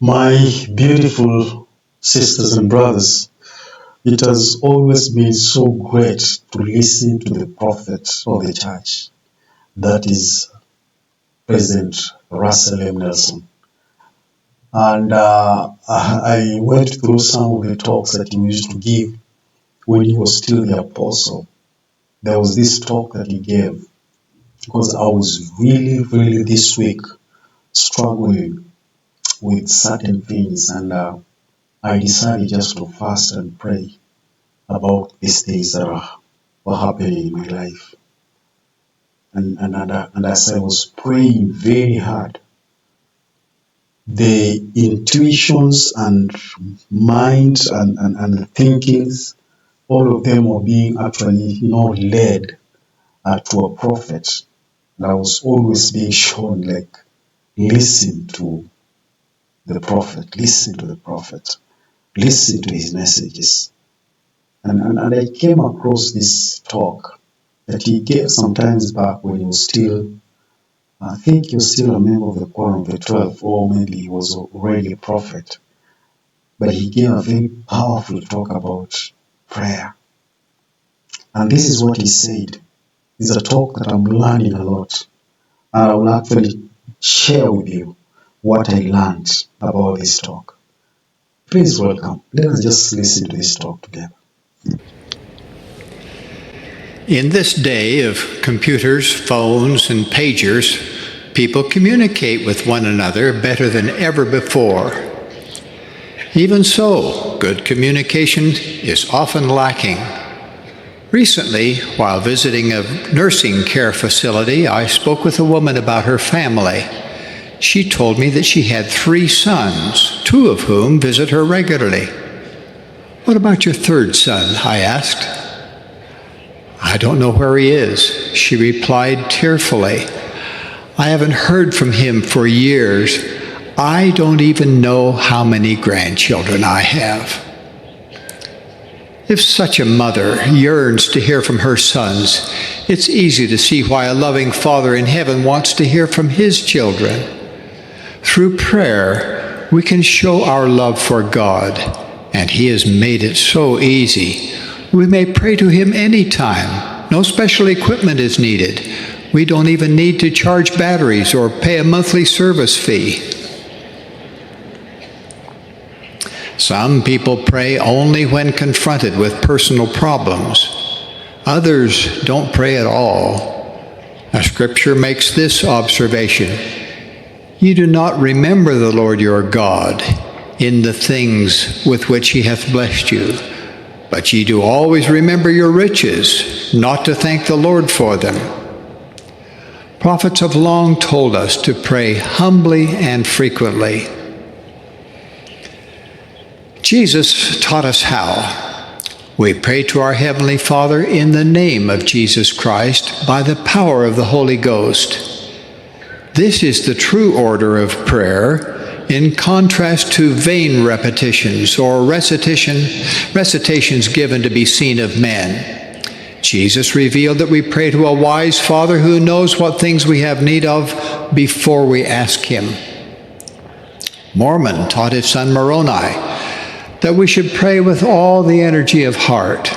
My beautiful sisters and brothers, it has always been so great to listen to the prophet of the church, that is President Russell M. Nelson. And I went through some of the talks that he used to give when he was still the apostle. There was this talk that he gave because I was really this week struggling with certain things, and I decided just to fast and pray about these things that were happening in my life. And as I was praying very hard, the intuitions and minds and thinkings, all of them were being actually, led to a prophet. And I was always being shown, like, listen to the prophet, listen to the prophet, listen to his messages. And I came across this talk that he gave some times back when he was still, I think he was still a member of the Quorum of the 12, or maybe he was already a prophet. But he gave a very powerful talk about prayer. And this is what he said. It's a talk that I'm learning a lot. And I will actually share with you what I learned about this talk. Please welcome. Let us just listen to this talk together. In this day of computers, phones, and pagers, people communicate with one another better than ever before. Even so, good communication is often lacking. Recently, while visiting a nursing care facility, I spoke with a woman about her family. She told me that she had 3 sons, 2 of whom visit her regularly. "What about your 3rd son?" I asked. "I don't know where he is," she replied tearfully. "I haven't heard from him for years. I don't even know how many grandchildren I have." If such a mother yearns to hear from her sons, it's easy to see why a loving Father in heaven wants to hear from his children. Through prayer, we can show our love for God, and he has made it so easy. We may pray to him anytime. No special equipment is needed. We don't even need to charge batteries or pay a monthly service fee. Some people pray only when confronted with personal problems. Others don't pray at all. Now, Scripture makes this observation: "You do not remember the Lord your God in the things with which he hath blessed you, but ye do always remember your riches, not to thank the Lord for them." Prophets have long told us to pray humbly and frequently. Jesus taught us how. We pray to our Heavenly Father in the name of Jesus Christ by the power of the Holy Ghost. This is the true order of prayer, in contrast to vain repetitions or recitations given to be seen of men. Jesus revealed that we pray to a wise Father who knows what things we have need of before we ask him. Mormon taught his son Moroni that we should pray with all the energy of heart.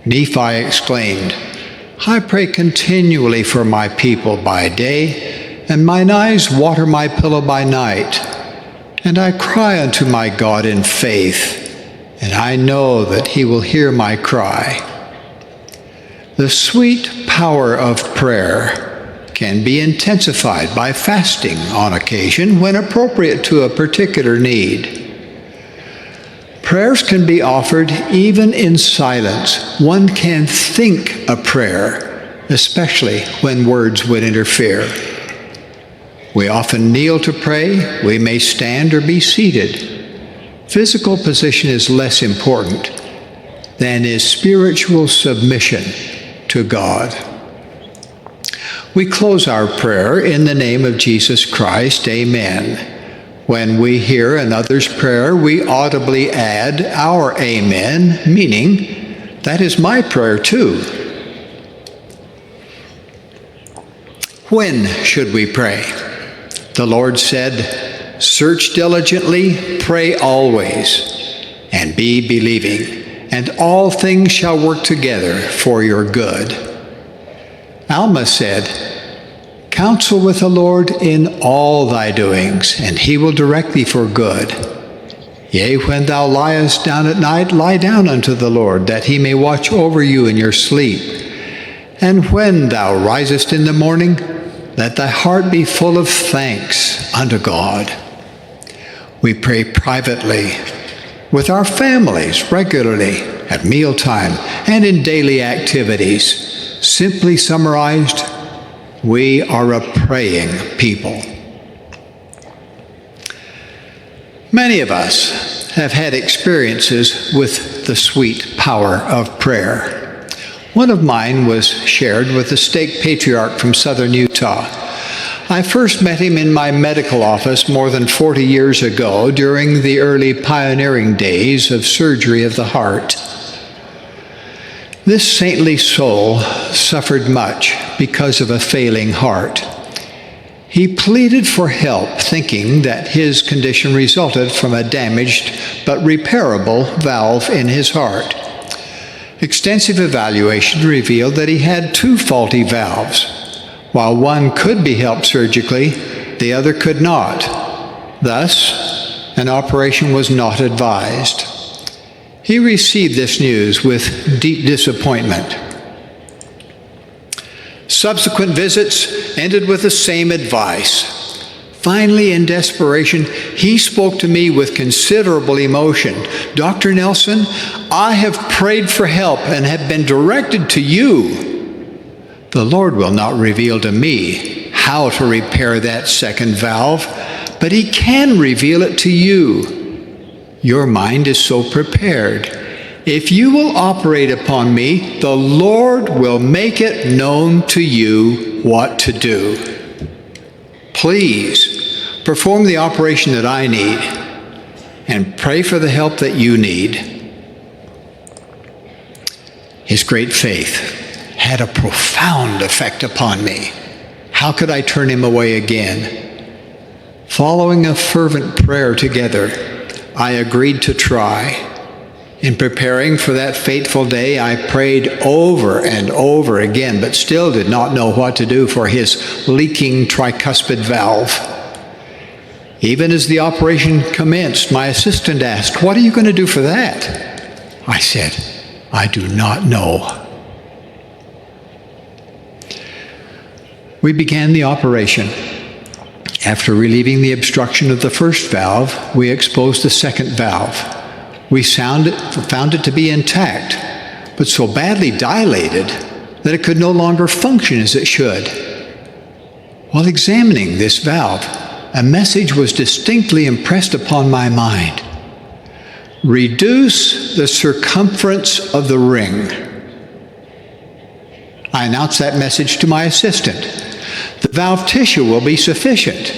Nephi exclaimed, "I pray continually for my people by day, and mine eyes water my pillow by night. And I cry unto my God in faith, and I know that he will hear my cry." The sweet power of prayer can be intensified by fasting on occasion when appropriate to a particular need. Prayers can be offered even in silence. One can think a prayer, especially when words would interfere. We often kneel to pray. We may stand or be seated. Physical position is less important than is spiritual submission to God. We close our prayer in the name of Jesus Christ. Amen. When we hear another's prayer, we audibly add our amen, meaning, that is my prayer too. When should we pray? The Lord said, search diligently, pray always, and be believing, and all things shall work together for your good. Alma said, counsel with the Lord in all thy doings, and he will direct thee for good. Yea, when thou liest down at night, lie down unto the Lord, that he may watch over you in your sleep. And when thou risest in the morning, let thy heart be full of thanks unto God. We pray privately with our families regularly at mealtime and in daily activities. Simply summarized, we are a praying people. Many of us have had experiences with the sweet power of prayer. One of mine was shared with the stake patriarch from southern Utah. I first met him in my medical office more than 40 years ago during the early pioneering days of surgery of the heart. This saintly soul suffered much because of a failing heart. He pleaded for help, thinking that his condition resulted from a damaged but repairable valve in his heart. Extensive evaluation revealed that he had 2 faulty valves. While one could be helped surgically, the other could not. Thus, an operation was not advised. He received this news with deep disappointment. Subsequent visits ended with the same advice. Finally, in desperation, he spoke to me with considerable emotion. Dr. Nelson, I have prayed for help and have been directed to you. The Lord will not reveal to me how to repair that second valve, but he can reveal it to you. Your mind is so prepared. If you will operate upon me, the Lord will make it known to you what to do. Please perform the operation that I need and pray for the help that you need. His great faith had a profound effect upon me. How could I turn him away again? Following a fervent prayer together, I agreed to try. In preparing for that fateful day, I prayed over and over again, but still did not know what to do for his leaking tricuspid valve. Even as the operation commenced, my assistant asked, "What are you going to do for that?" I said, "I do not know." We began the operation. After relieving the obstruction of the first valve, we exposed the second valve. We found it to be intact, but so badly dilated that it could no longer function as it should. While examining this valve, a message was distinctly impressed upon my mind. Reduce the circumference of the ring. I announced that message to my assistant. The valve tissue will be sufficient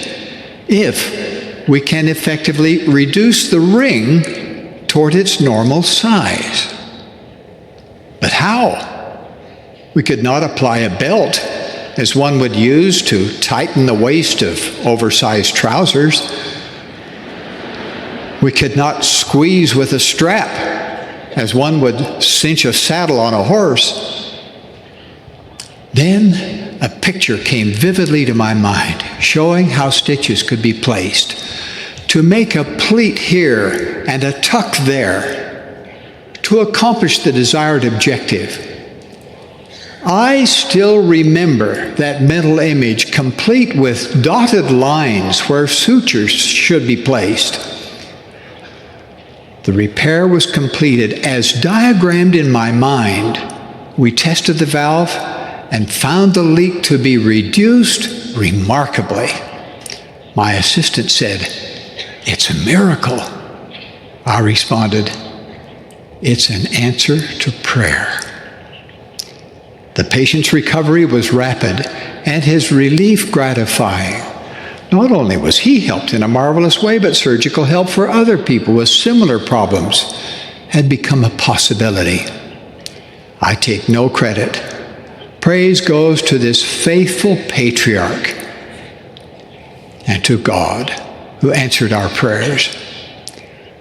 if we can effectively reduce the ring toward its normal size. But how? We could not apply a belt as one would use to tighten the waist of oversized trousers. We could not squeeze with a strap as one would cinch a saddle on a horse. Then a picture came vividly to my mind, showing how stitches could be placed to make a pleat here and a tuck there to accomplish the desired objective. I still remember that mental image, complete with dotted lines where sutures should be placed. The repair was completed as diagrammed in my mind. We tested the valve and found the leak to be reduced remarkably. My assistant said, "It's a miracle." I responded, "It's an answer to prayer." The patient's recovery was rapid and his relief gratifying. Not only was he helped in a marvelous way, but surgical help for other people with similar problems had become a possibility. I take no credit. Praise goes to this faithful patriarch and to God, who answered our prayers.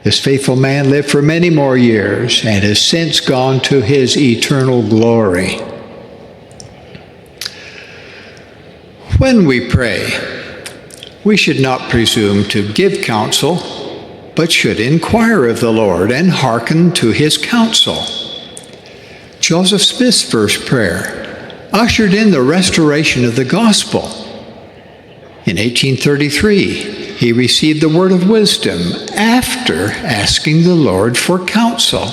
This faithful man lived for many more years and has since gone to his eternal glory. When we pray, we should not presume to give counsel, but should inquire of the Lord and hearken to his counsel. Joseph Smith's first prayer ushered in the restoration of the gospel. In 1833, he received the word of wisdom after asking the Lord for counsel.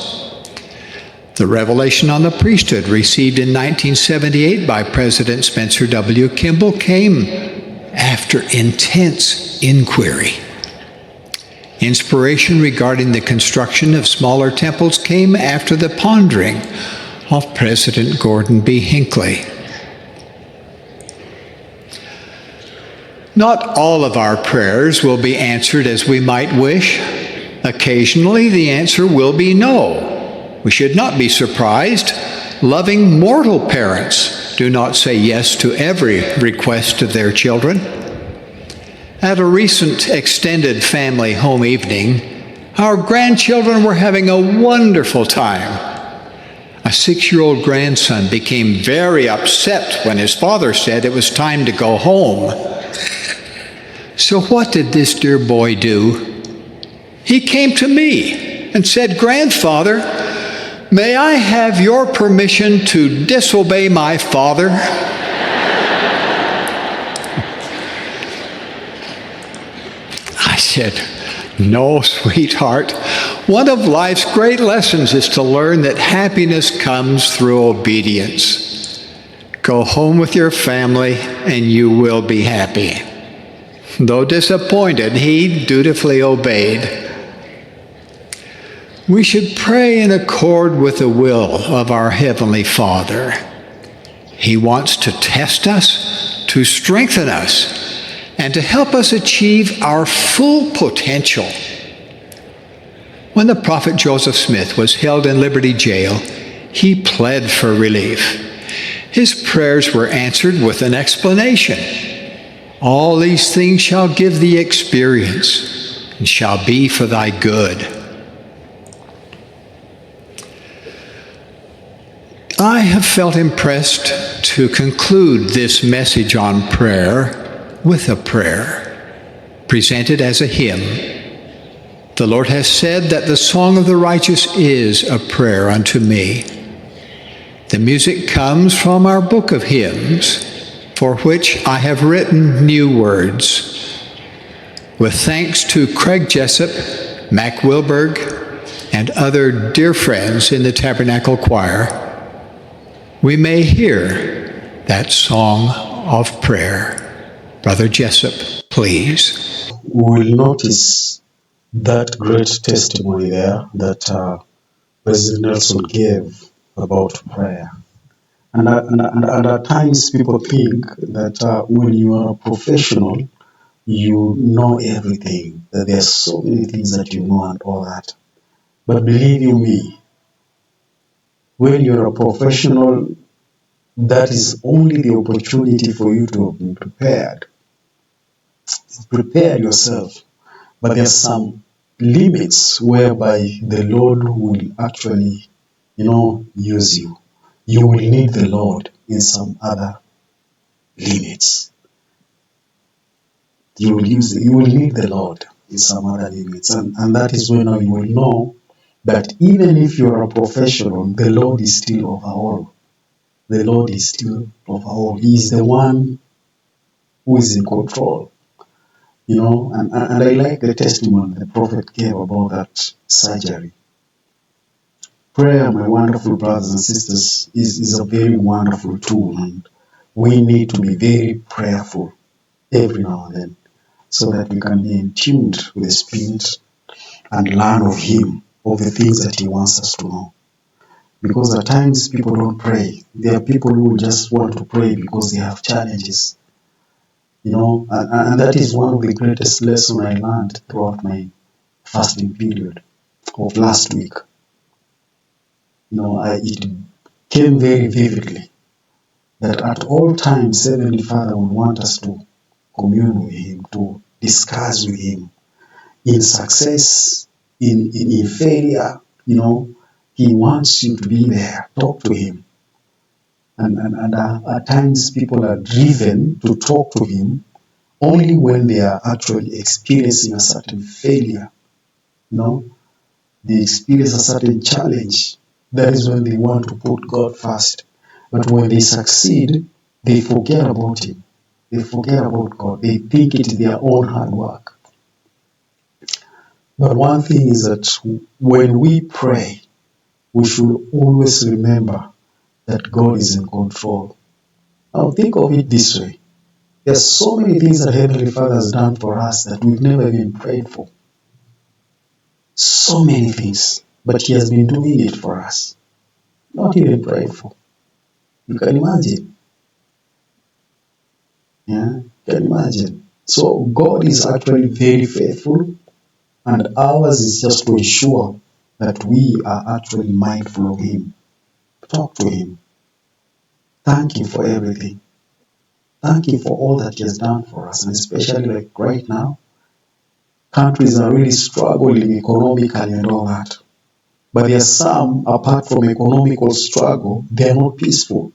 The revelation on the priesthood received in 1978 by President Spencer W. Kimball came after intense inquiry. Inspiration regarding the construction of smaller temples came after the pondering of President Gordon B. Hinckley. Not all of our prayers will be answered as we might wish. Occasionally, the answer will be no. We should not be surprised. Loving mortal parents do not say yes to every request of their children. At a recent extended family home evening, our grandchildren were having a wonderful time. A 6-year-old grandson became very upset when his father said it was time to go home. So what did this dear boy do? He came to me and said, "Grandfather, may I have your permission to disobey my father?" I said, "No, sweetheart. One of life's great lessons is to learn that happiness comes through obedience. Go home with your family and you will be happy." Though disappointed, he dutifully obeyed. We should pray in accord with the will of our Heavenly Father. He wants to test us, to strengthen us, and to help us achieve our full potential. When the prophet Joseph Smith was held in Liberty Jail, he pled for relief. His prayers were answered with an explanation. "All these things shall give thee experience, and shall be for thy good." I have felt impressed to conclude this message on prayer with a prayer, presented as a hymn. The Lord has said that the song of the righteous is a prayer unto me. The music comes from our book of hymns, for which I have written new words. With thanks to Craig Jessup, Mac Wilberg, and other dear friends in the Tabernacle Choir, we may hear that song of prayer. Brother Jessup, please. We will notice that great testimony there that President Nelson gave about prayer. And at times people think that when you are a professional, you know everything, that there are so many things that you know and all that. But believe you me, when you're a professional, that is only the opportunity for you to have been prepared. Prepare yourself. But there are some limits whereby the Lord will actually, use you. You will need the Lord in some other limits. You will need the Lord in some other limits. And that is when you will know that even if you're a professional, the Lord is still over all. The Lord is still over all. He is the one who is in control. And I like the testimony the prophet gave about that surgery. Prayer, my wonderful brothers and sisters, is a very wonderful tool, and we need to be very prayerful every now and then so that we can be in tune with the Spirit and learn of Him, of the things that He wants us to know. Because at times people don't pray. There are people who just want to pray because they have challenges. And that is one of the greatest lessons I learned throughout my fasting period of last week. It came very vividly that at all times, Heavenly Father would want us to commune with Him, to discuss with Him, in success, in failure, he wants you to be there. Talk to him. And at times people are driven to talk to him only when they are actually experiencing a certain failure. They experience a certain challenge. That is when they want to put God first. But when they succeed, they forget about him. They forget about God. They think it is their own hard work. But one thing is that when we pray, we should always remember that God is in control. Now think of it this way. There's so many things that Heavenly Father has done for us that we've never even prayed for. So many things. But He has been doing it for us. Not even prayed for. You can imagine. Yeah, you can imagine. So God is actually very faithful, and ours is just to ensure that we are actually mindful of Him. Talk to Him. Thank Him for everything. Thank Him for all that He has done for us, and especially like right now, countries are really struggling economically and all that. But there are some, apart from economical struggle, they are not peaceful.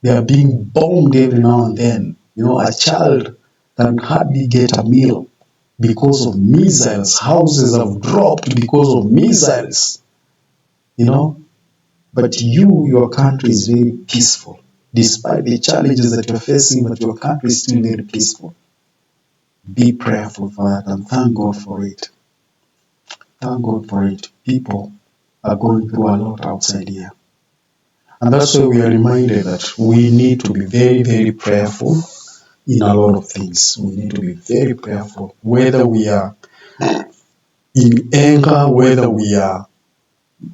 They are being bombed every now and then. A child can hardly get a meal because of missiles. Houses have dropped because of missiles. But your country is very peaceful. Despite the challenges that you're facing, but your country is still very peaceful. Be prayerful for that and thank God for it. Thank God for it. People are going through a lot outside here. And that's why we are reminded that we need to be very, very prayerful in a lot of things. We need to be very prayerful, whether we are in anger, whether we are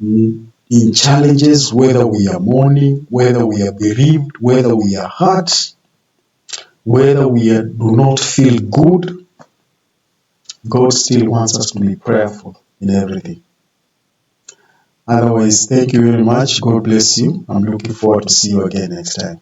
in challenges, whether we are mourning, whether we are bereaved, whether we are hurt, whether do not feel good. God still wants us to be prayerful in everything. Otherwise, thank you very much. God bless you. I'm looking forward to see you again next time.